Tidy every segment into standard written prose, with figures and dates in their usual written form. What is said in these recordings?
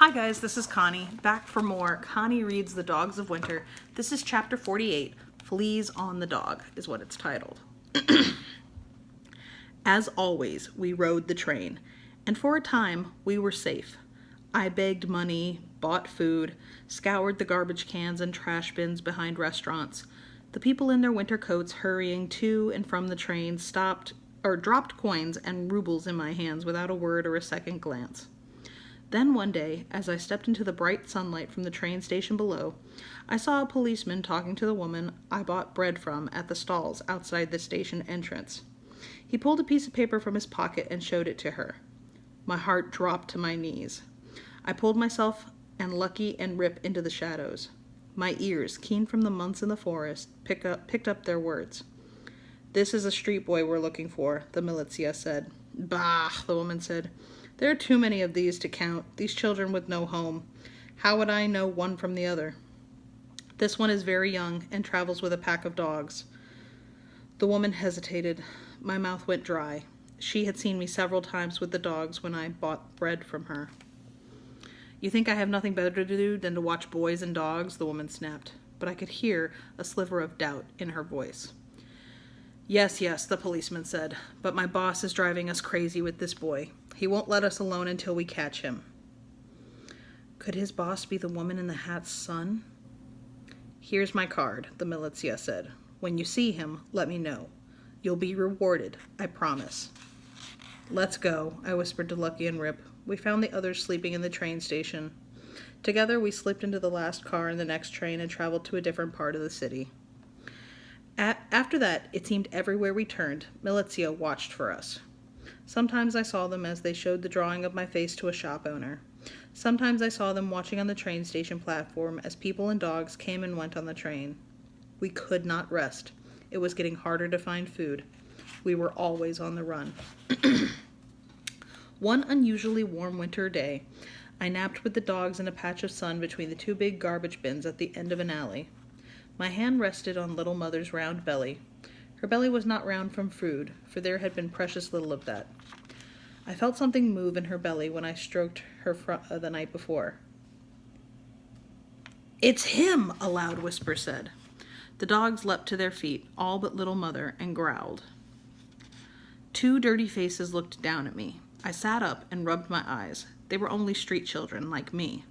Hi guys, this is Connie, back for more Connie Reads the Dogs of Winter. This is chapter 48, Fleas on the Dog is what it's titled. As always, we rode the train, and for a time we were safe. I begged money, bought food, scoured the garbage cans and trash bins behind restaurants. The people in their winter coats hurrying to and from the train dropped coins and rubles in my hands without a word or a second glance. Then one day, as I stepped into the bright sunlight from the train station below, I saw a policeman talking to the woman I bought bread from at the stalls outside the station entrance. He pulled a piece of paper from his pocket and showed it to her. My heart dropped to my knees. I pulled myself and Lucky and Rip into the shadows. My ears, keen from the months in the forest, picked up their words. "This is a street boy we're looking for," the militia said. "Bah," the woman said. "There are too many of these to count, these children with no home. How would I know one from the other? This one is very young and travels with a pack of dogs." The woman hesitated. My mouth went dry. She had seen me several times with the dogs when I bought bread from her. "You think I have nothing better to do than to watch boys and dogs?" the woman snapped, but I could hear a sliver of doubt in her voice. Yes, the policeman said, "but my boss is driving us crazy with this boy. He won't let us alone until we catch him." Could his boss be the woman in the hat's son? "Here's my card," the militia said. "When you see him, let me know. You'll be rewarded, I promise." "Let's go," I whispered to Lucky and Rip. We found the others sleeping in the train station. Together we slipped into the last car in the next train and traveled to a different part of the city. After that, it seemed everywhere we turned, militia watched for us. Sometimes I saw them as they showed the drawing of my face to a shop owner. Sometimes I saw them watching on the train station platform as people and dogs came and went on the train. We could not rest. It was getting harder to find food. We were always on the run. One unusually warm winter day, I napped with the dogs in a patch of sun between the two big garbage bins at the end of an alley. My hand rested on Little Mother's round belly. Her belly was not round from food, for there had been precious little of that. I felt something move in her belly when I stroked her the night before. "It's him!" a loud whisper said. The dogs leapt to their feet, all but Little Mother, and growled. Two dirty faces looked down at me. I sat up and rubbed my eyes. They were only street children, like me.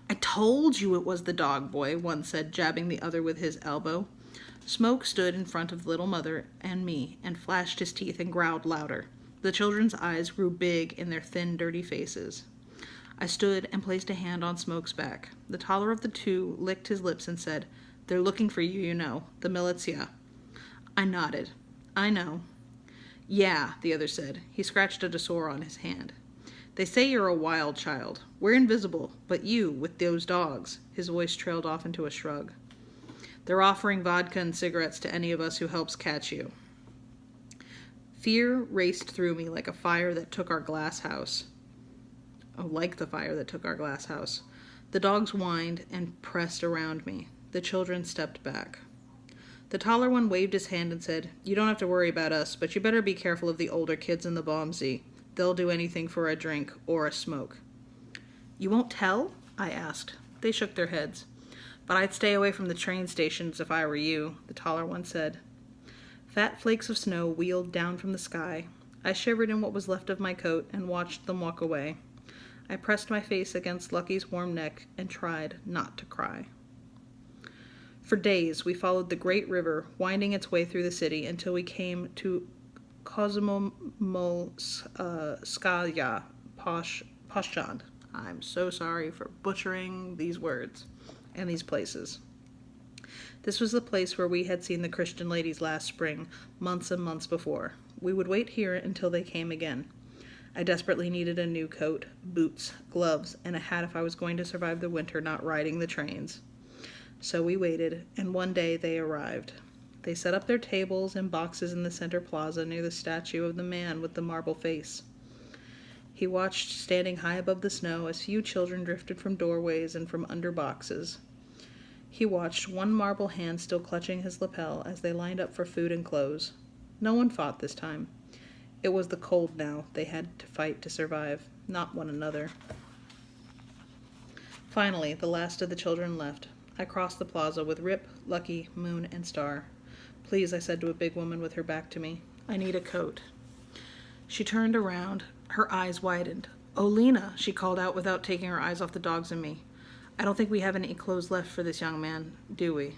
"I told you it was the dog boy," one said, jabbing the other with his elbow. Smoke stood in front of Little Mother and me and flashed his teeth and growled louder. The children's eyes grew big in their thin, dirty faces. I stood and placed a hand on Smoke's back. The taller of the two licked his lips and said, "They're looking for you, you know, the militia." I nodded. "I know." "Yeah," the other said. He scratched at a sore on his hand. "They say you're a wild child. We're invisible, but you, with those dogs," his voice trailed off into a shrug. "They're offering vodka and cigarettes to any of us who helps catch you." Fear raced through me like a fire that took our glass house. Like the fire that took our glass house. The dogs whined and pressed around me. The children stepped back. The taller one waved his hand and said, "You don't have to worry about us, but you better be careful of the older kids in the Bombsy. They'll do anything for a drink or a smoke." "You won't tell?" I asked. They shook their heads. "But I'd stay away from the train stations if I were you," the taller one said. Fat flakes of snow wheeled down from the sky. I shivered in what was left of my coat and watched them walk away. I pressed my face against Lucky's warm neck and tried not to cry. For days we followed the great river, winding its way through the city until we came to Kozmomolskaya Poshchad. I'm so sorry for butchering these words and these places. This was the place where we had seen the Christian ladies last spring, months and months before. We would wait here until they came again. I desperately needed a new coat, boots, gloves, and a hat if I was going to survive the winter not riding the trains. So we waited, and one day they arrived. They set up their tables and boxes in the center plaza near the statue of the man with the marble face. He watched, standing high above the snow, as few children drifted from doorways and from under boxes. He watched, one marble hand still clutching his lapel, as they lined up for food and clothes. No one fought this time. It was the cold now they had to fight to survive, not one another. Finally, the last of the children left. I crossed the plaza with Rip, Lucky, Moon, and Star. Please, I said to a big woman with her back to me, I need a coat. She turned around. Her eyes widened. "Oh, Lena," she called out without taking her eyes off the dogs and me. "I don't think we have any clothes left for this young man, do we?"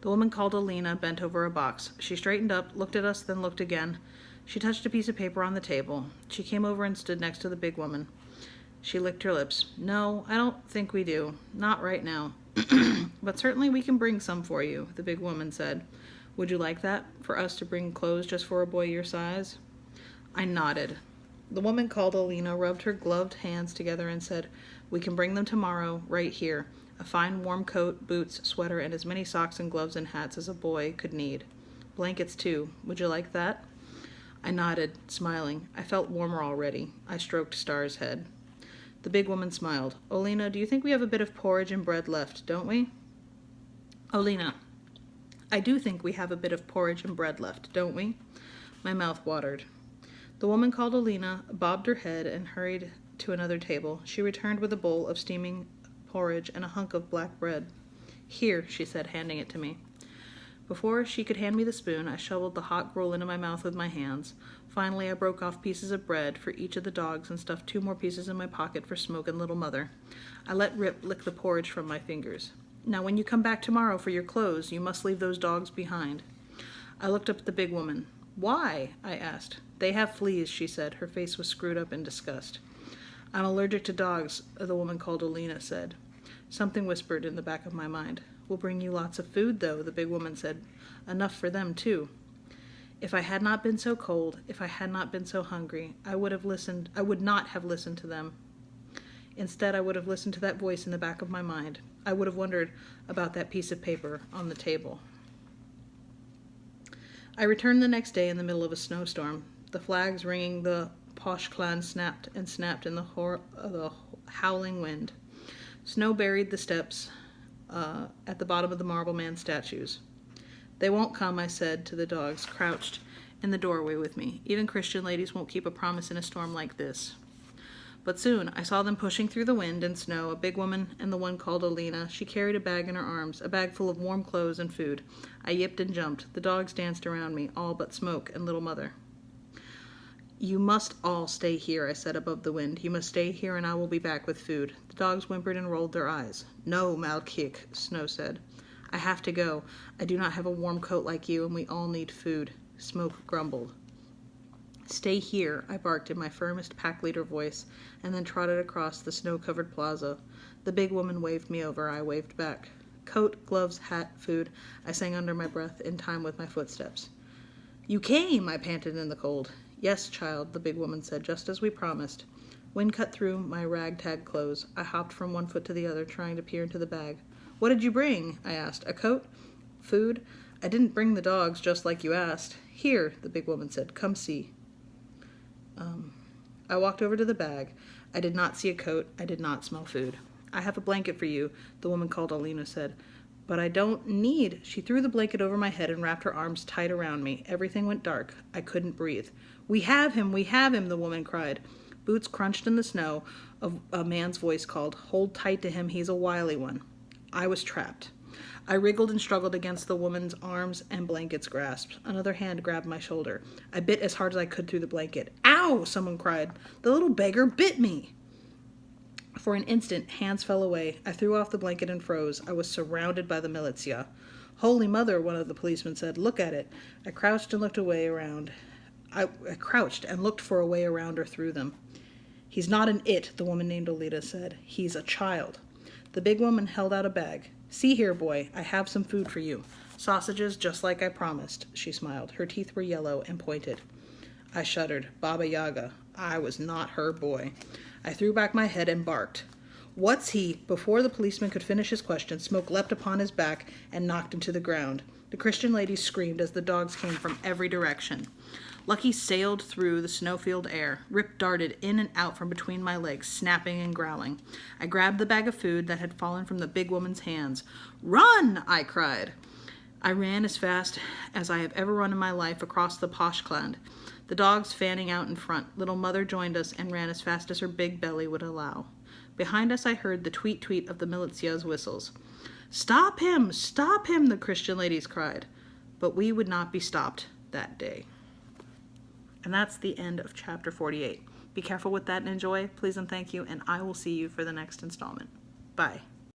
The woman called Alina bent over a box. She straightened up, looked at us, then looked again. She touched a piece of paper on the table. She came over and stood next to the big woman. She licked her lips. "No, I don't think we do. Not right now. But certainly we can bring some for you," the big woman said. "Would you like that? For us to bring clothes just for a boy your size?" I nodded. The woman called Alina, rubbed her gloved hands together and said, "We can bring them tomorrow, right here. A fine warm coat, boots, sweater, and as many socks and gloves and hats as a boy could need. Blankets, too. Would you like that?" I nodded, smiling. I felt warmer already. I stroked Star's head. The big woman smiled. "Olina, do you think we have a bit of porridge and bread left, don't we?" "Olina, I do think we have a bit of porridge and bread left, don't we?" My mouth watered. The woman called Olina, bobbed her head, and hurried to another table. She returned with a bowl of steaming porridge and a hunk of black bread. "Here," she said, handing it to me. Before she could hand me the spoon, I shoveled the hot gruel into my mouth with my hands. Finally, I broke off pieces of bread for each of the dogs and stuffed 2 more pieces in my pocket for Smoke and Little Mother. I let Rip lick the porridge from my fingers. "Now, when you come back tomorrow for your clothes, you must leave those dogs behind." I looked up at the big woman. "Why?" I asked. "They have fleas," she said. Her face was screwed up in disgust. "I'm allergic to dogs," the woman called Alina said. Something whispered in the back of my mind. "We'll bring you lots of food, though," the big woman said. "Enough for them, too." If I had not been so cold, if I had not been so hungry, I would not have listened to them. Instead, I would have listened to that voice in the back of my mind. I would have wondered about that piece of paper on the table. I returned the next day in the middle of a snowstorm. The flags ringing the Posh Clan snapped and snapped in the howling wind. Snow buried the steps at the bottom of the Marble Man statues. "They won't come," I said to the dogs, crouched in the doorway with me. "Even Christian ladies won't keep a promise in a storm like this." But soon I saw them pushing through the wind and snow, a big woman and the one called Alina. She carried a bag in her arms, a bag full of warm clothes and food. I yipped and jumped. The dogs danced around me, all but Smoke and Little Mother. "You must all stay here," I said above the wind. "You must stay here and I will be back with food." The dogs whimpered and rolled their eyes. "No, Malkik," Snow said. "I have to go. I do not have a warm coat like you, and we all need food." Smoke grumbled. "Stay here," I barked in my firmest pack leader voice, and then trotted across the snow-covered plaza. The big woman waved me over. I waved back. "Coat, gloves, hat, food," I sang under my breath, in time with my footsteps. "You came!" I panted in the cold. "Yes, child," the big woman said, "just as we promised." Wind cut through my ragtag clothes. I hopped from one foot to the other, trying to peer into the bag. "What did you bring?" I asked. "A coat? Food? I didn't bring the dogs, just like you asked." "Here," the big woman said. "Come see." I walked over to the bag. I did not see a coat. I did not smell food. "I have a blanket for you," the woman called Alina said. "But I don't need—" She threw the blanket over my head and wrapped her arms tight around me. Everything went dark. I couldn't breathe. "We have him! We have him!" the woman cried. Boots crunched in the snow. A man's voice called, "Hold tight to him. He's a wily one." I was trapped. I wriggled and struggled against the woman's arms and blanket's grasp. Another hand grabbed my shoulder. I bit as hard as I could through the blanket. "Ow!" someone cried. "The little beggar bit me!" For an instant, hands fell away. I threw off the blanket and froze. I was surrounded by the militia. "Holy Mother," one of the policemen said. "Look at it." I crouched and looked away around. I crouched and looked for a way around or through them. "He's not an it," the woman named Alita said. "He's a child." The big woman held out a bag. "See here, boy, I have some food for you. Sausages, just like I promised," she smiled. Her teeth were yellow and pointed. I shuddered. Baba Yaga. I was not her boy. I threw back my head and barked. "What's he?" Before the policeman could finish his question, Smoke leapt upon his back and knocked him to the ground. The Christian ladies screamed as the dogs came from every direction. Lucky sailed through the snowfield air. Rip darted in and out from between my legs, snapping and growling. I grabbed the bag of food that had fallen from the big woman's hands. "Run!" I cried. I ran as fast as I have ever run in my life across the Poshland, the dogs fanning out in front. Little Mother joined us and ran as fast as her big belly would allow. Behind us I heard the tweet-tweet of the militia's whistles. "Stop him! Stop him!" the Christian ladies cried. But we would not be stopped that day. And that's the end of chapter 48. Be careful with that and enjoy. Please and thank you, and I will see you for the next installment. Bye.